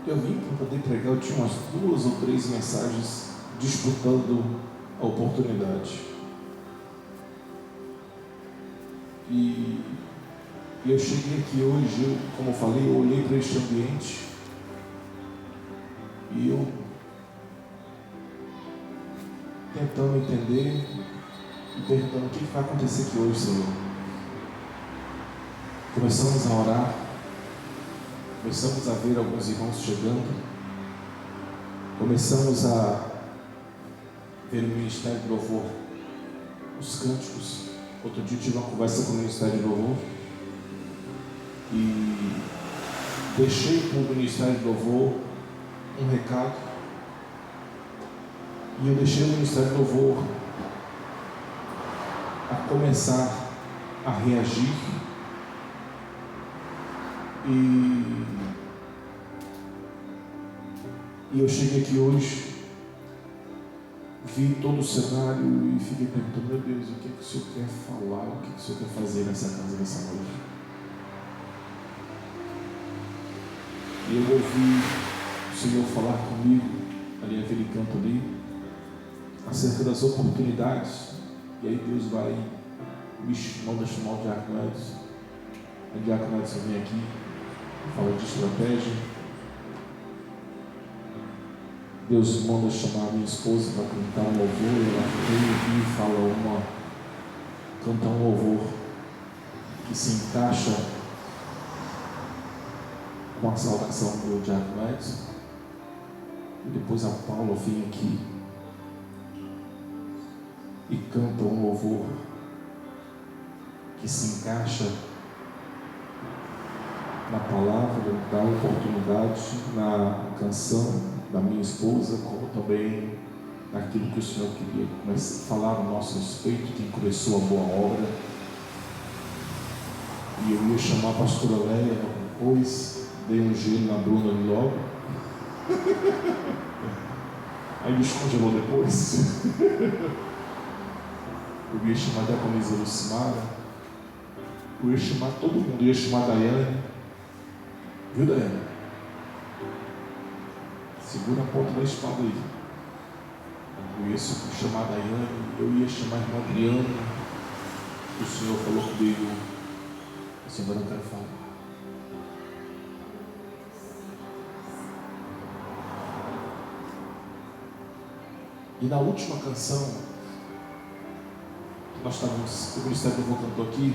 eu vim para poder pregar, eu tinha umas 2 ou 3 mensagens disputando a oportunidade. E eu cheguei aqui hoje, como eu falei, eu olhei para este ambiente e eu tentando entender e perguntando o que vai acontecer aqui hoje, Senhor. Começamos a orar, começamos a ver alguns irmãos chegando, começamos a ver o Ministério de Louvor, os cânticos. Outro dia eu tive uma conversa com o Ministério de Louvor e deixei para o Ministério de Louvor um recado, e eu deixei o Ministério de Louvor a começar a reagir, e eu cheguei aqui hoje, vi todo o cenário e fiquei perguntando: meu Deus, o que o Senhor quer falar, o que o Senhor quer fazer nessa casa nessa noite? E eu ouvi o Senhor falar comigo ali naquele canto ali acerca das oportunidades. E aí Deus vai me manda chamar o Diácono Edson. O Diácono Edson vem aqui, fala de estratégia. Deus manda chamar a minha esposa para cantar um louvor. Ela vem aqui e fala cantar um louvor que se encaixa com a saudação do Diácono Edson. E depois a Paula vem aqui e canta um louvor que se encaixa na palavra da oportunidade, na canção da minha esposa, como também naquilo que o Senhor queria falar a nosso respeito, quem começou a boa obra. E eu ia chamar a pastora Lélia depois, dei um gelo na Bruna ali logo. Aí me descongelou depois. Eu ia chamar a diaconisa Lucimara, eu ia chamar todo mundo, eu ia chamar a Daiane. Viu, Daiane? Segura a ponta da espada aí. Eu ia chamar a Daiane, eu ia chamar a irmã Adriana. O Senhor falou comigo: assim, agora eu quero falar. E na última canção, nós estávamos, o Ministério do Louvor cantou aqui,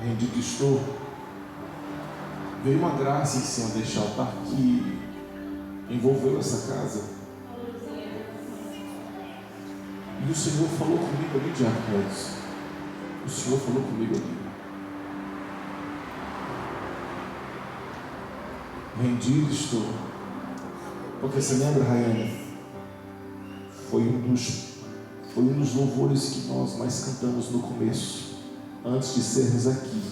rendido estou, veio uma graça em cima deste altar que envolveu essa casa. E o Senhor falou comigo ali, Diácono Edson. O Senhor falou comigo ali. Rendido estou. Porque você lembra, Rayane? Foi um dos louvores que nós mais cantamos no começo, antes de sermos aqui.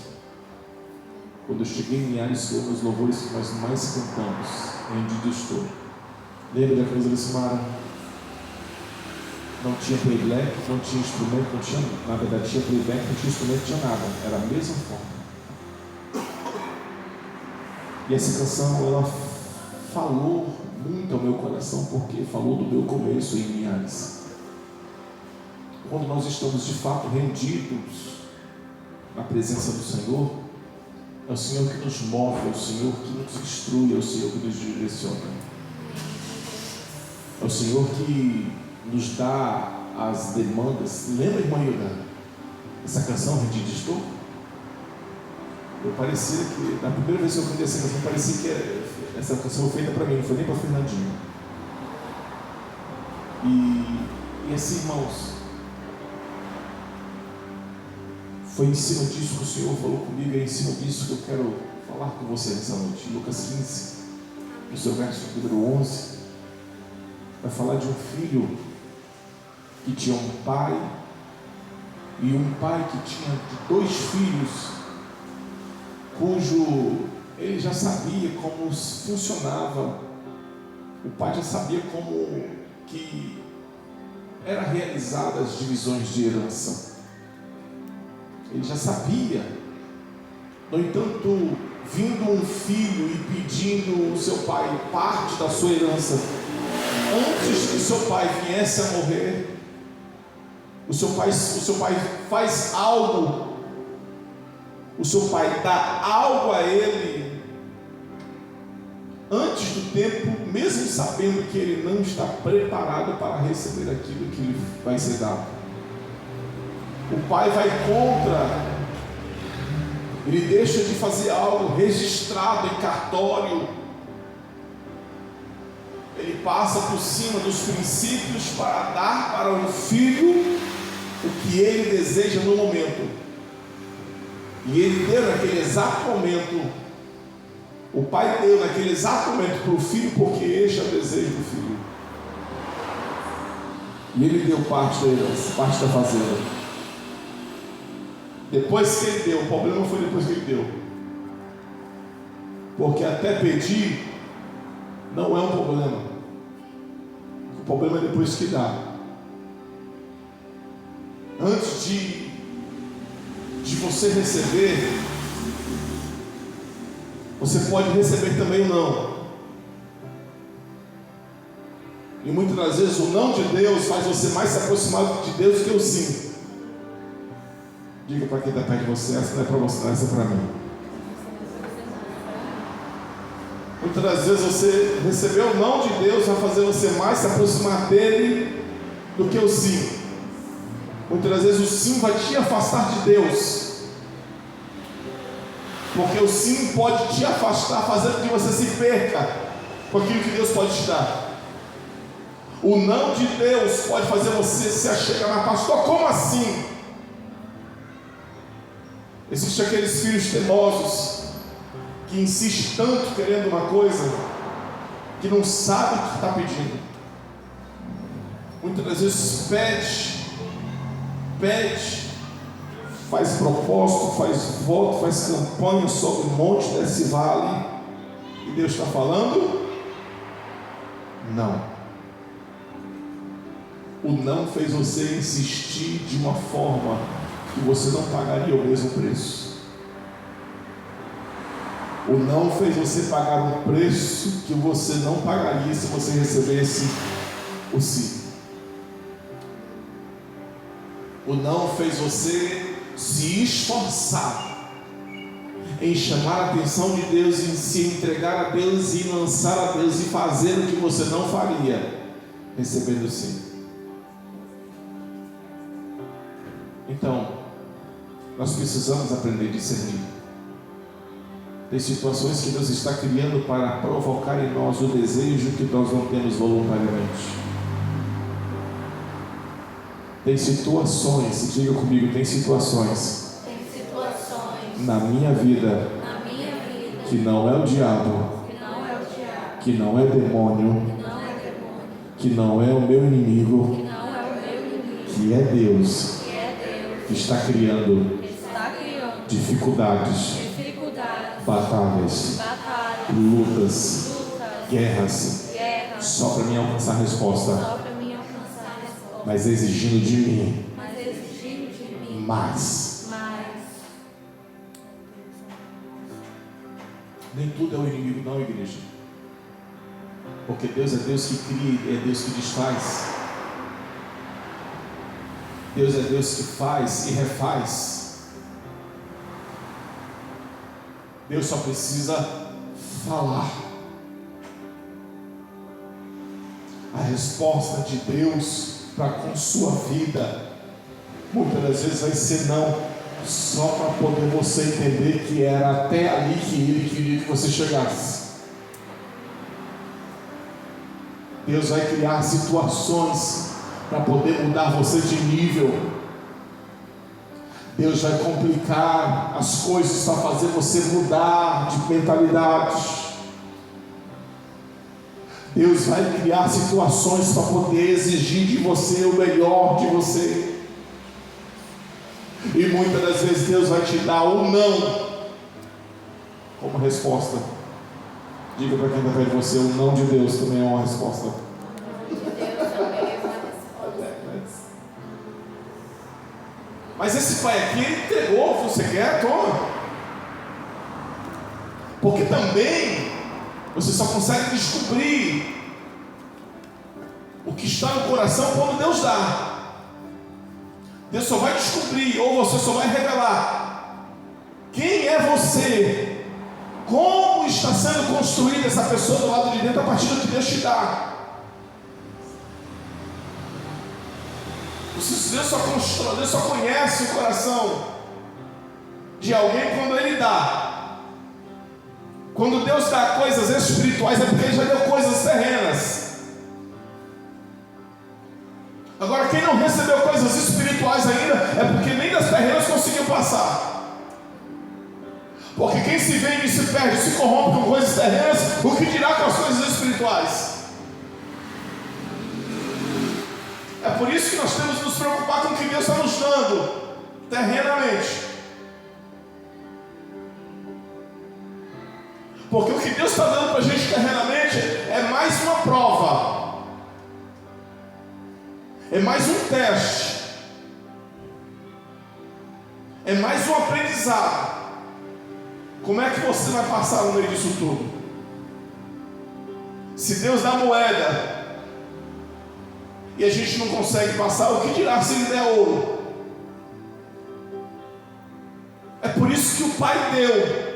Quando eu cheguei em Linhares, foi um dos louvores que nós mais cantamos. Rendido estou. Lembra da coisa de Simara? Não tinha playback, não tinha instrumento, não tinha, na verdade tinha playback, não tinha instrumento, não tinha nada. Era a mesma forma. E essa canção, ela falou muito ao meu coração, porque falou do meu começo em Linhares. Quando nós estamos de fato rendidos na presença do Senhor, é o Senhor que nos move, é o Senhor que nos instrui, é o Senhor que nos direciona. É o Senhor que nos dá as demandas. Lembra, irmã Hilda, essa canção, Rendido Estou? Eu parecia que, na primeira vez que eu cantei essa canção, parecia que essa canção foi feita para mim, não foi nem para Fernandinho. E assim, irmãos, foi em cima disso que o Senhor falou comigo, é em cima disso que eu quero falar com você nessa noite. Lucas 15, no seu verso número 11, vai falar de um filho que tinha um pai, e um pai que tinha 2 filhos, cujo ele já sabia como funcionava, o pai já sabia como que era realizada as divisões de herança. Ele já sabia. No entanto, vindo um filho e pedindo o seu pai parte da sua herança, antes que seu pai viesse a morrer, o seu pai faz algo, o seu pai dá algo a ele, antes do tempo, mesmo sabendo que ele não está preparado para receber aquilo que lhe vai ser dado. O pai vai contra, ele deixa de fazer algo registrado em cartório, ele passa por cima dos princípios para dar para o filho o que ele deseja no momento. E ele deu naquele exato momento, o pai deu naquele exato momento para o filho, porque este é o desejo do filho. E ele deu parte da herança, parte da fazenda. Depois que ele deu, o problema foi depois que ele deu, porque até pedir não é um problema, o problema é depois que dá. Antes de você receber, você pode receber também o não. E muitas das vezes o não de Deus faz você mais se aproximar de Deus do que o sim. Diga para quem está perto de você, essa não é para você, essa é para mim. Muitas das vezes você receber o não de Deus vai fazer você mais se aproximar dele do que o sim. Muitas das vezes o sim vai te afastar de Deus, porque o sim pode te afastar, fazendo que você se perca com aquilo que Deus pode te dar. O não de Deus pode fazer você se achegar na pastor, como assim? Existem aqueles filhos teimosos que insistem tanto querendo uma coisa que não sabe o que está pedindo. Muitas das vezes pede, faz propósito, faz voto, faz campanha sobre um monte desse vale, e Deus está falando não. O não fez você insistir de uma forma que você não pagaria o mesmo preço. O não fez você pagar um preço que você não pagaria se você recebesse o sim. O não fez você se esforçar em chamar a atenção de Deus, em se entregar a Deus e lançar a Deus e fazer o que você não faria recebendo o sim. Então, nós precisamos aprender a discernir. Tem situações que Deus está criando para provocar em nós o desejo que nós não temos voluntariamente. Tem situações, diga comigo, tem situações na minha vida que não é o diabo, que não é demônio, que não é o meu inimigo, que é Deus que está criando dificuldades, batalhas, lutas, guerras, só para mim alcançar a resposta, mas exigindo de mim mais. Nem tudo é o inimigo, não, igreja, porque Deus é Deus que cria e é Deus que desfaz. Deus é Deus que faz e refaz. Deus só precisa falar. A resposta de Deus para com sua vida muitas das vezes vai ser não, só para poder você entender que era até ali que Ele queria que você chegasse. Deus vai criar situações para poder mudar você de nível. Deus vai complicar as coisas para fazer você mudar de mentalidade. Deus vai criar situações para poder exigir de você o melhor de você. E muitas das vezes Deus vai te dar um não como resposta. Diga para quem está perto de você, o não de Deus também é uma resposta. Mas esse pai aqui, ele entregou, você quer? Toma. Porque também você só consegue descobrir o que está no coração quando Deus dá. Deus só vai descobrir, ou você só vai revelar quem é você, como está sendo construída essa pessoa do lado de dentro a partir do que Deus te dá. Deus só constrói, Deus só conhece o coração de alguém quando Ele dá. Quando Deus dá coisas espirituais é porque Ele já deu coisas terrenas. Agora, quem não recebeu coisas espirituais ainda é porque nem das terrenas conseguiu passar. Porque quem se vende e se perde, se corrompe com coisas terrenas, o que dirá com as coisas espirituais? É por isso que nós temos que nos preocupar com o que Deus está nos dando terrenamente. Porque o que Deus está dando para a gente terrenamente é mais uma prova. É mais um teste. É mais um aprendizado. Como é que você vai passar no meio disso tudo? Se Deus dá moeda e a gente não consegue passar, o que dirá se Ele der ouro? É por isso que o Pai deu.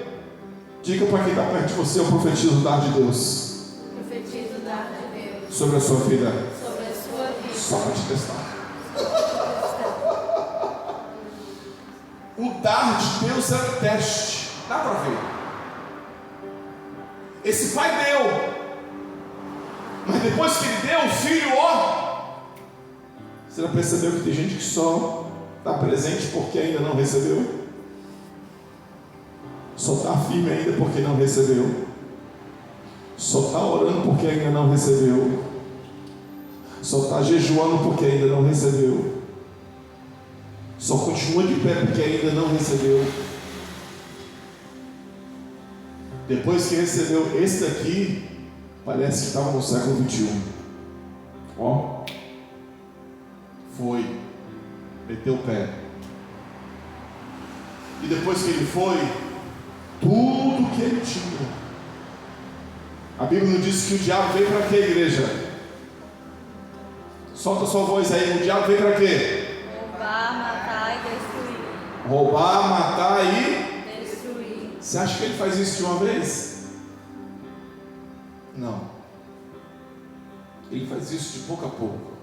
Diga para quem está perto de você: eu profetizo o dar de Deus. Profetizo o dar de Deus sobre a sua vida. sobre a sua vida. Só para te testar. O dar de Deus é um teste. Dá para ver. Esse pai deu. Mas depois que ele deu, o filho, ó. Você já percebeu que tem gente que só está presente porque ainda não recebeu? Só está firme ainda porque não recebeu? Só está orando porque ainda não recebeu? Só está jejuando porque ainda não recebeu? Só continua de pé porque ainda não recebeu? Depois que recebeu esse daqui, parece que estava no século 21. Ó, foi, meteu o pé. E depois que ele foi, tudo que ele tinha. A Bíblia nos diz que o diabo veio para quê, igreja? Solta sua voz aí. O diabo veio para quê? Roubar, matar e destruir. Roubar, matar e Destruir. Você acha que ele faz isso de uma vez? Não. Ele faz isso de pouco a pouco.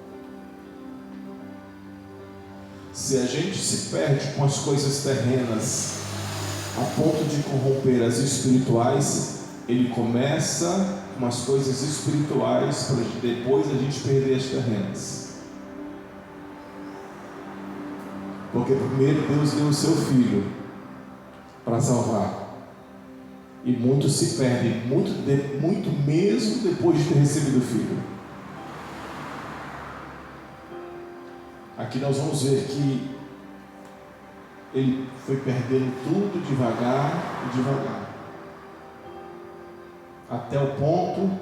Se a gente se perde com as coisas terrenas a ponto de corromper as espirituais, ele começa com as coisas espirituais para depois a gente perder as terrenas. Porque primeiro Deus deu o seu filho para salvar. E muitos se perdem, muito mesmo depois de ter recebido o filho. Aqui nós vamos ver que ele foi perdendo tudo devagar e devagar, até o ponto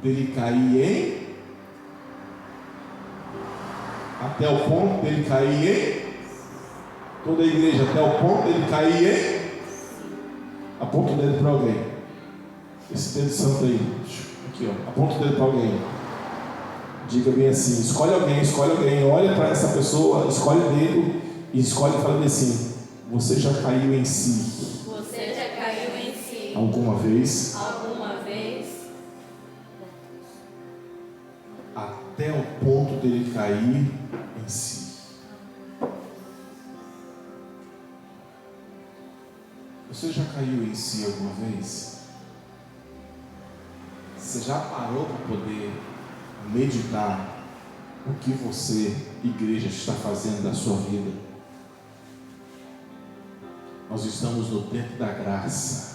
dele cair em toda a igreja, até o ponto dele cair em. Aponta o dedo para alguém. Esse dedo santo aí, aqui ó, aponta o dedo para alguém. Diga bem assim: escolhe alguém, olha para essa pessoa, escolhe o dedo e escolhe e fala assim: você já caiu em si? Você já caiu em si Alguma vez? alguma vez? Até o ponto dele cair em si. Você já caiu em si alguma vez? Você já parou para poder meditar o que você, igreja, está fazendo da sua vida? Nós estamos no tempo da graça.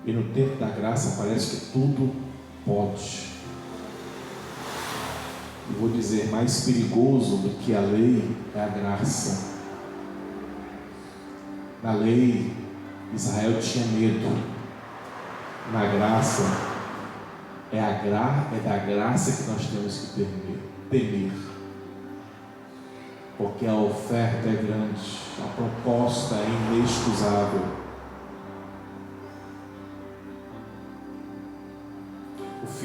E no tempo da graça parece que tudo pode. Eu vou dizer, mais perigoso do que a lei é a graça. Na lei, Israel tinha medo. Na graça, é da graça que nós temos que temer. Porque a oferta é grande, a proposta é inexcusável.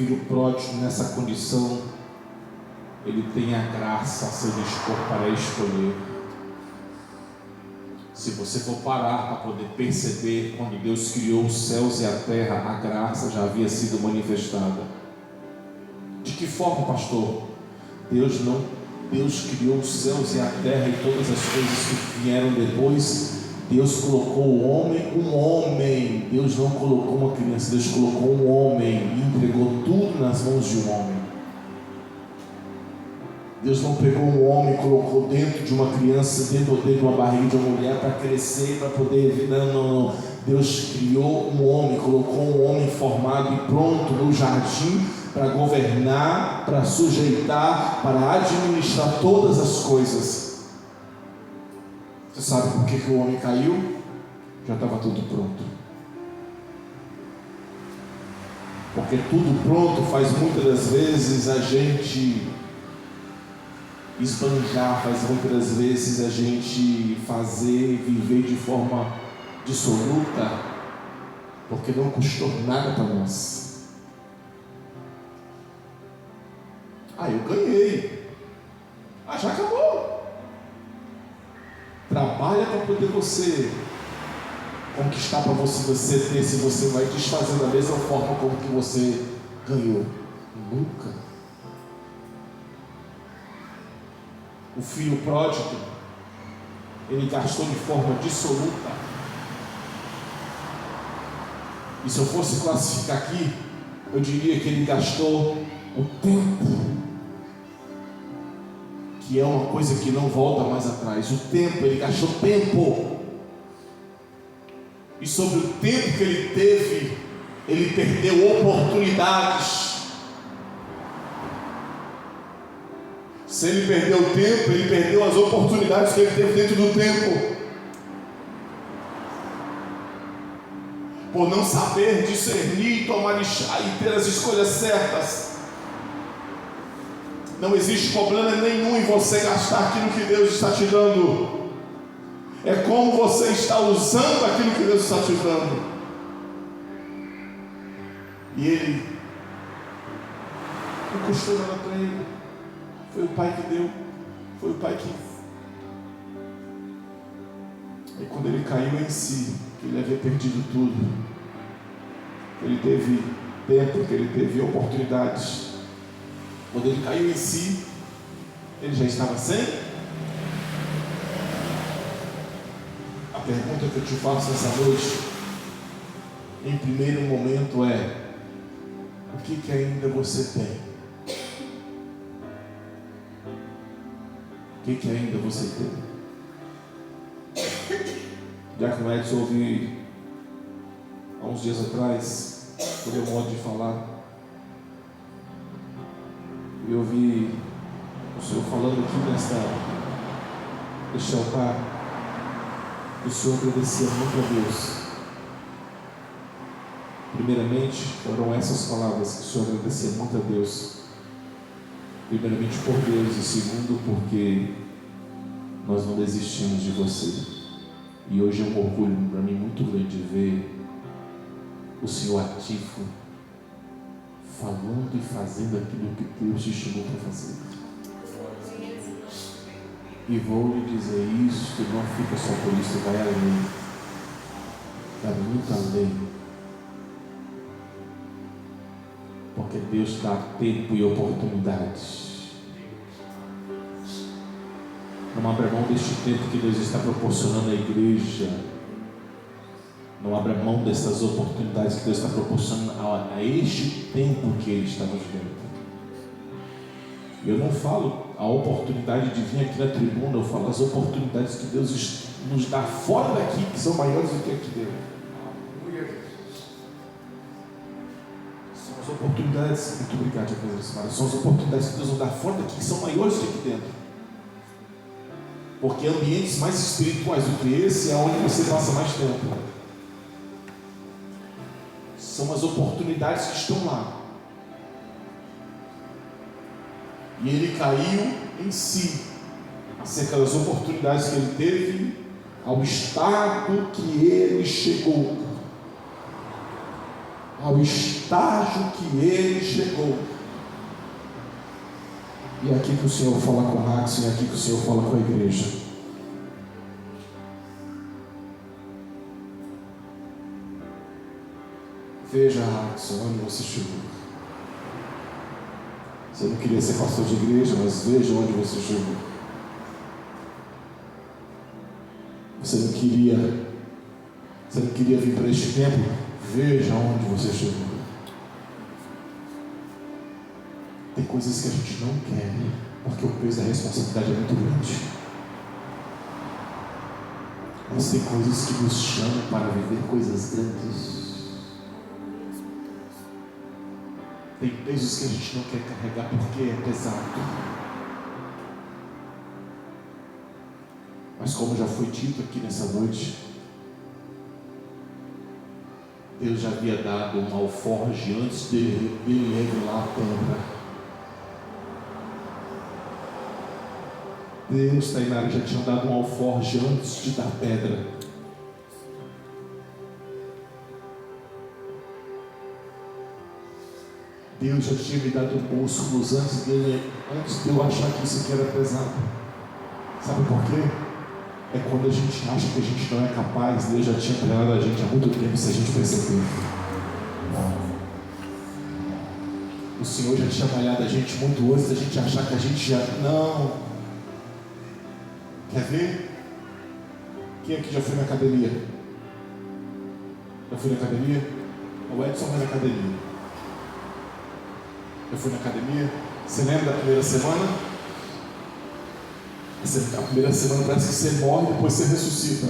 filho pródigo nessa condição, ele tem a graça a seu dispor para escolher. Se você for parar para poder perceber, quando Deus criou os céus e a terra, a graça já havia sido manifestada. De que forma, pastor? Deus criou os céus e a terra e todas as coisas que vieram depois. Deus colocou o homem, um homem. Deus não colocou uma criança, Deus colocou um homem e entregou tudo nas mãos de um homem. Deus não pegou um homem e colocou dentro de uma criança, dentro de uma barriga de uma mulher para crescer, para poder vir. Não. Deus criou um homem, colocou um homem formado e pronto no jardim para governar, para sujeitar, para administrar todas as coisas. Você sabe por que o homem caiu? Já estava tudo pronto. Porque tudo pronto faz muitas das vezes a gente esbanjar, faz muitas das vezes a gente viver de forma dissoluta, porque não custou nada para nós. Eu ganhei. Já acabou. Trabalha para poder você conquistar, para você ter, se você vai desfazer da mesma forma como que você ganhou. Nunca. O filho pródigo, ele gastou de forma dissoluta. E se eu fosse classificar aqui, eu diria que ele gastou o tempo, que é uma coisa que não volta mais atrás. O tempo, ele gastou tempo. E sobre o tempo que ele teve, ele perdeu oportunidades. Se ele perdeu o tempo, ele perdeu as oportunidades que ele teve dentro do tempo. Por não saber discernir, tomar e ter as escolhas certas. Não existe problema nenhum em você gastar aquilo que Deus está te dando. É como você está usando aquilo que Deus está te dando. E ele não custou nada para ele. Foi o pai que deu. Foi o pai que... E quando ele caiu em si, que ele havia perdido tudo, ele teve tempo, que ele teve oportunidades. Quando ele caiu em si, ele já estava sem. A pergunta que eu te faço essa noite, em primeiro momento, é: o que ainda você tem? O que ainda você tem? Diácono Edson, ouvi há uns dias atrás, por meu modo de falar, eu ouvi o Senhor falando aqui neste altar, que o Senhor agradecia muito a Deus. Primeiramente, foram essas palavras, que o Senhor agradecia muito a Deus. Primeiramente por Deus, e segundo porque nós não desistimos de você. E hoje é um orgulho para mim muito grande ver o Senhor ativo, falando e fazendo aquilo que Deus te chamou para fazer. E vou lhe dizer isso, não fica só por isso, vai além. Vai muito além. Porque Deus dá tempo e oportunidades. Não abra mão deste tempo que Deus está proporcionando à igreja. Não abra mão dessas oportunidades que Deus está proporcionando a este tempo que Ele está nos dando. Eu não falo a oportunidade de vir aqui na tribuna, eu falo as oportunidades que Deus nos dá fora daqui, que são maiores do que aqui dentro. São as oportunidades, muito obrigado, são as oportunidades que Deus nos dá fora daqui, que são maiores do que aqui dentro. Porque ambientes mais espirituais do que esse é onde você passa mais tempo. São as oportunidades que estão lá. E ele caiu em si, acerca das oportunidades que ele teve, ao estado que ele chegou. ao estágio que ele chegou. E é aqui que o Senhor fala com o Raxo, e é aqui que o Senhor fala com a igreja. Veja, Raxo, onde você chegou. Você não queria ser pastor de igreja, mas veja onde você chegou. Você não queria vir para este tempo, veja onde você chegou. Tem coisas que a gente não quer, porque o peso da responsabilidade é muito grande. Mas tem coisas que nos chamam para viver coisas grandes. Tem pesos que a gente não quer carregar porque é pesado. Mas como já foi dito aqui nessa noite, Deus já havia dado um alforje antes dele revelar a pedra. Deus, Tainara, já tinha dado um alforje antes de dar pedra. Deus já tinha me dado músculos antes de eu achar que isso aqui era pesado. Sabe por quê? É quando a gente acha que a gente não é capaz, Deus já tinha treinado a gente há muito tempo, se a gente perceber. O Senhor já tinha malhado a gente muito antes da gente achar que a gente já... Não. Quer ver? Quem aqui já foi na academia? Já foi na academia? O Edson vai na academia. Já fui na academia. Você lembra da primeira semana? A primeira semana parece que você morre e depois você ressuscita.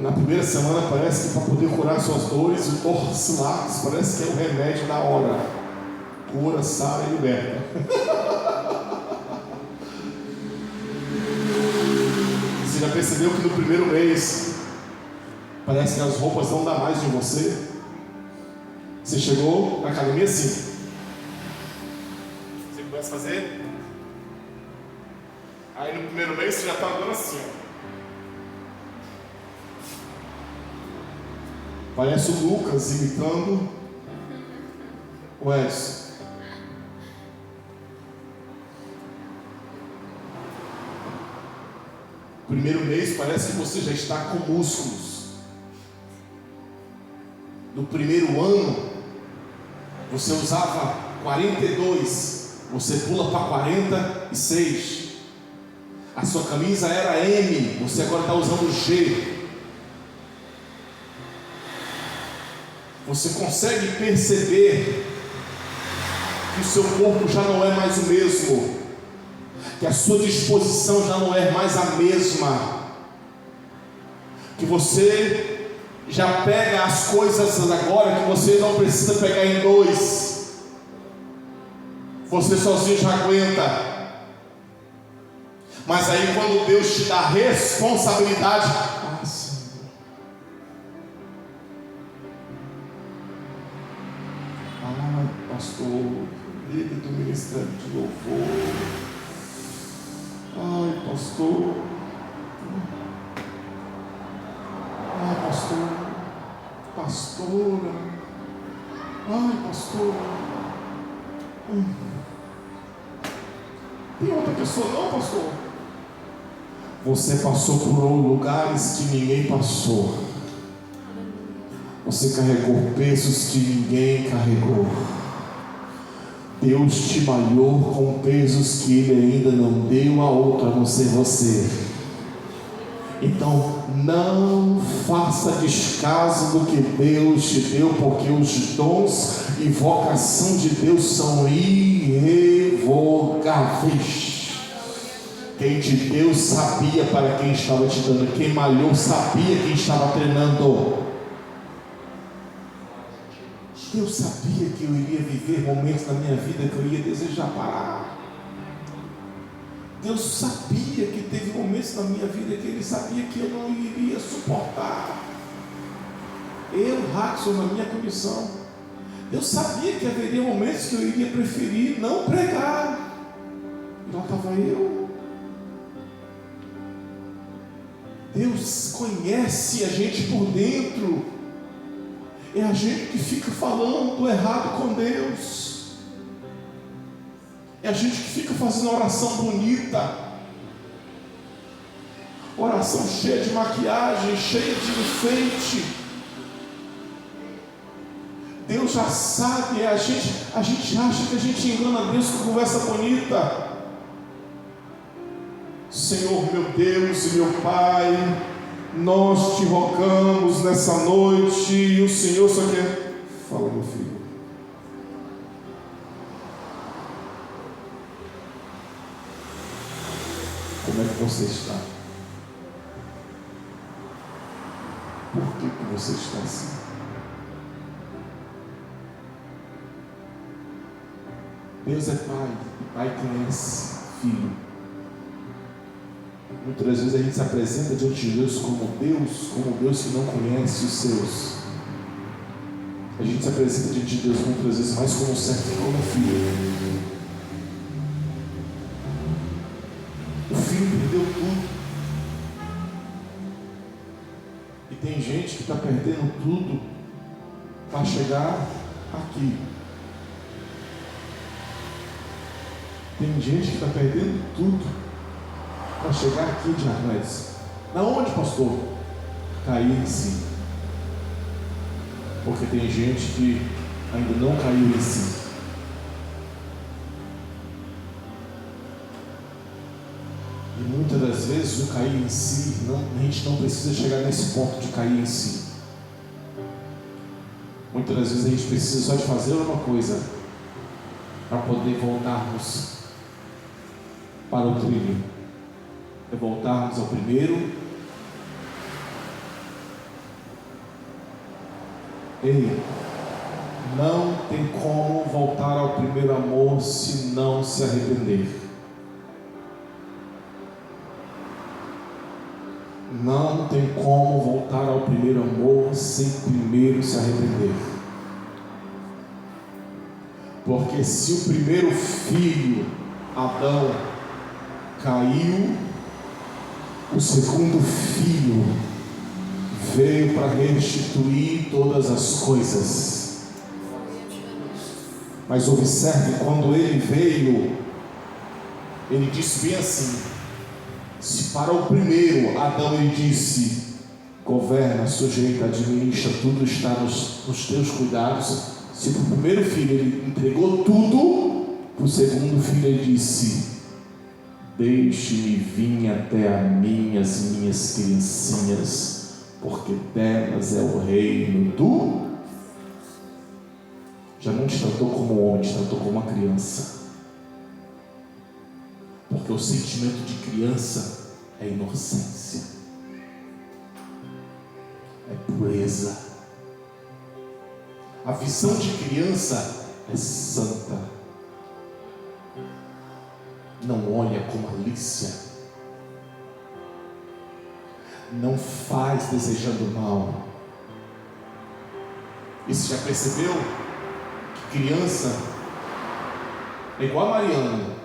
Na primeira semana parece que para poder curar suas dores, o Torcilax parece que é o remédio da hora. Cura, sara e liberta. Você já percebeu que no primeiro mês parece que as roupas não dão mais de você? Você chegou na academia assim. Você começa a fazer. Aí no primeiro mês você já está andando assim. Parece o Lucas imitando o Edson. Primeiro mês parece que você já está com músculos. No primeiro ano você usava 42, você pula para 46. A sua camisa era M, você agora está usando G. Você consegue perceber que o seu corpo já não é mais o mesmo, que a sua disposição já não é mais a mesma, que você já pega as coisas agora que você não precisa pegar em dois, você sozinho já aguenta. Mas aí quando Deus te dá responsabilidade, Senhor, pastor, líder do ministério de louvor, pastor, pastora, pastor, tem outra pessoa não, pastor? Você passou por lugares que ninguém passou. Você carregou pesos que ninguém carregou. Deus te malhou com pesos que Ele ainda não deu a outro, a não ser você. Então, não faça descaso do que Deus te deu, porque os dons e vocação de Deus são irrevogáveis. Quem te deu sabia para quem estava te dando. Quem malhou sabia quem estava treinando. Deus sabia que eu iria viver momentos na minha vida que eu ia desejar parar. Deus sabia que teve momentos na minha vida que Ele sabia que eu não iria suportar. Eu, Raxon, na minha condição, Deus sabia que haveria momentos que eu iria preferir não pregar. E lá estava eu. Deus conhece a gente por dentro. É a gente que fica falando errado com Deus. É a gente que fica fazendo oração bonita, oração cheia de maquiagem, cheia de enfeite. Deus já sabe, a gente acha que a gente engana Deus com conversa bonita. Senhor meu Deus e meu Pai, nós te rogamos nessa noite, e o Senhor só quer... Fala, meu filho. Como é que você está? Por que você está assim? Deus é Pai, e Pai conhece Filho. Muitas vezes a gente se apresenta diante de Deus como Deus que não conhece os seus. A gente se apresenta diante de Deus muitas vezes mais como servo que como filho. O filho perdeu tudo. E tem gente que está perdendo tudo para chegar aqui. Tem gente que está perdendo tudo para chegar aqui de Arnés. Na onde, pastor? Cair em si. Porque tem gente que ainda não caiu em si. E muitas das vezes o cair em si, a gente não precisa chegar nesse ponto de cair em si. Muitas das vezes a gente precisa só de fazer uma coisa para poder voltarmos para o trilho. É voltarmos ao primeiro. Ei, não tem como voltar ao primeiro amor se não se arrepender. Não tem como voltar ao primeiro amor sem primeiro se arrepender. Porque se o primeiro filho, Adão, caiu, o segundo filho veio para restituir todas as coisas. Mas observe, quando ele veio, ele disse bem assim: se para o primeiro Adão ele disse, governa, sujeita, administra, tudo está nos teus cuidados. Se para o primeiro filho ele entregou tudo, para o segundo filho ele disse, deixe-me vir até a minhas criancinhas, porque delas é o reino do... Já não te tratou como homem, te tratou como uma criança. Porque o sentimento de criança é inocência, é pureza. A visão de criança é santa. Não olha com malícia, não faz desejando mal. E você já percebeu que criança é igual a Mariana?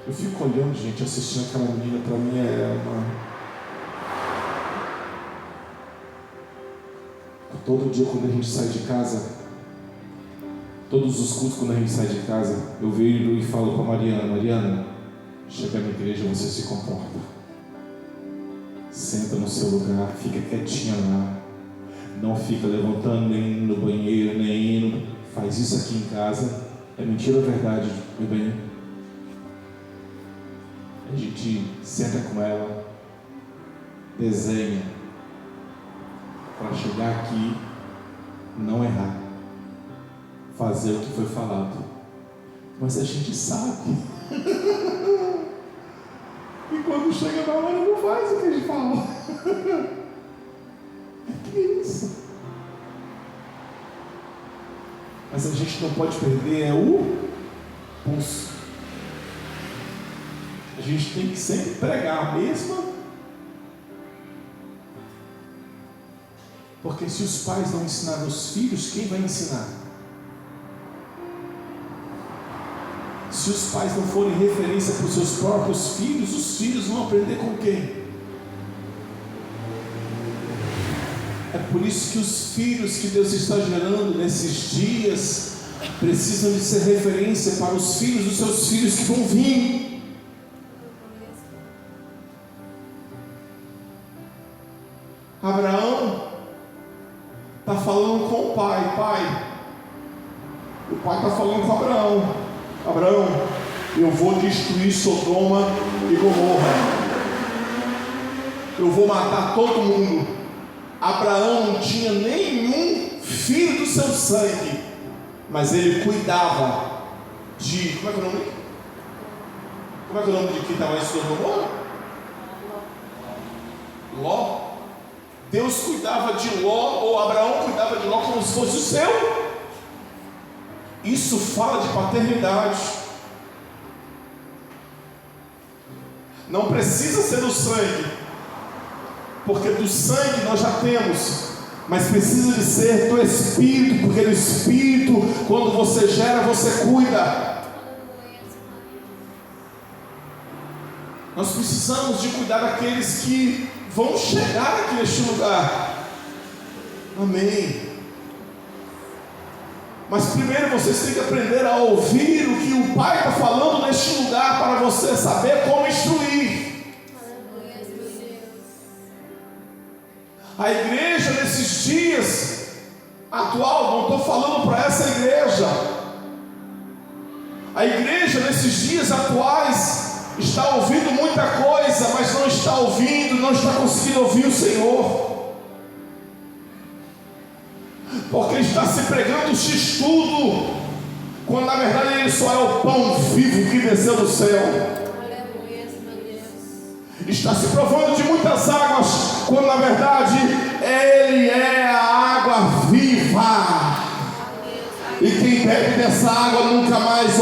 Eu fico olhando, gente, assistindo aquela menina, para mim é uma... Todo dia quando a gente sai de casa, todos os cultos quando a gente sai de casa, eu vejo e falo para Mariana, chega na igreja, você se comporta, senta no seu lugar, fica quietinha lá, não fica levantando, nem indo no banheiro, nem indo, faz isso aqui em casa. É mentira ou verdade, meu bem? A gente senta com ela, desenha, para chegar aqui, não errar, fazer o que foi falado. Mas a gente sabe. E quando chega na hora, não faz o que a gente fala. Que isso? Mas a gente não pode perder o pulso. A gente tem que sempre pregar a mesma. Porque se os pais não ensinarem os filhos, quem vai ensinar? Se os pais não forem referência para os seus próprios filhos, os filhos vão aprender com quem? É por isso que os filhos que Deus está gerando nesses dias precisam de ser referência para os filhos dos seus filhos que vão vir. Abraão está falando com o pai. O pai está falando com Abraão. Abraão, eu vou destruir Sodoma e Gomorra. Eu vou matar todo mundo. Abraão não tinha nenhum filho do seu sangue, mas ele cuidava de... Como é que é o nome? Como é que é o nome de quem estava em Sodoma e Gomorra? Ló. Deus cuidava de Ló, ou Abraão cuidava de Ló como se fosse o seu. Isso fala de paternidade. Não precisa ser do sangue, porque do sangue nós já temos, mas precisa de ser do Espírito, porque do Espírito, quando você gera, você cuida. Nós precisamos de cuidar daqueles que vão chegar aqui neste lugar. Amém. Mas primeiro vocês têm que aprender a ouvir o que o Pai está falando neste lugar, para você saber como instruir. A igreja nesses dias atual, não estou falando para essa igreja. A igreja nesses dias atuais está ouvindo muita coisa, mas não está ouvindo, não está conseguindo ouvir o Senhor. Porque está se pregando X-tudo, quando na verdade Ele só é o pão vivo que desceu do céu. Está se provando de muitas águas, quando na verdade Ele é a água viva. E quem bebe dessa água nunca mais